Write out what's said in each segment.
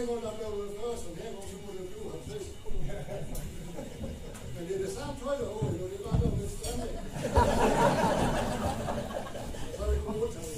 dengang, der blev det først, og her går så må det blive 50. Men det er det samme tøj, der over, det er bare noget med strømme. Så er det kun modtaget,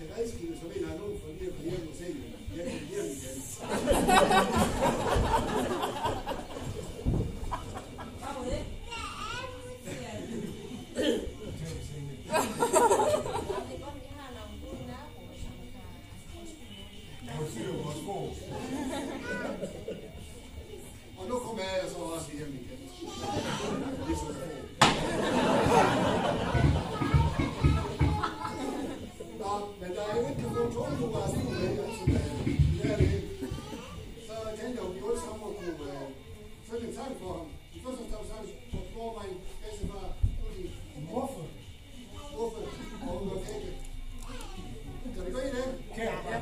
det er Redskilde, så mener han nogen for lige at komme hjem og se, jeg kan hjem igen. forsyre vores sprog. Og nu kommer jeg så også hjem igen. Ligesom Nå, men der er jo ikke nogen tålmodighed altså det er det. Så tænkte jeg, om vi alle sammen kunne følge en sang for ham. I første sang, så får mig en bedstefar, Hvorfor? og hun var kække. Kan vi gå i det? Kan jeg? Ja.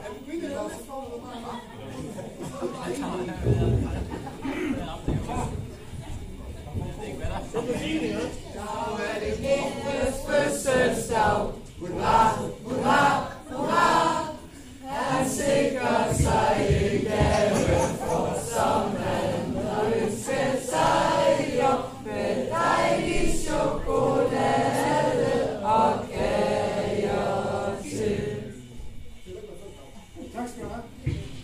Er du billig, der så får du bare meget. Så er det Gittes fødselsdag. Hurra, hurra, hurra. Han sikrer sig i gave for, som han ønsker sig jo, med dejlig chokolade og kager til. Tak skal du have.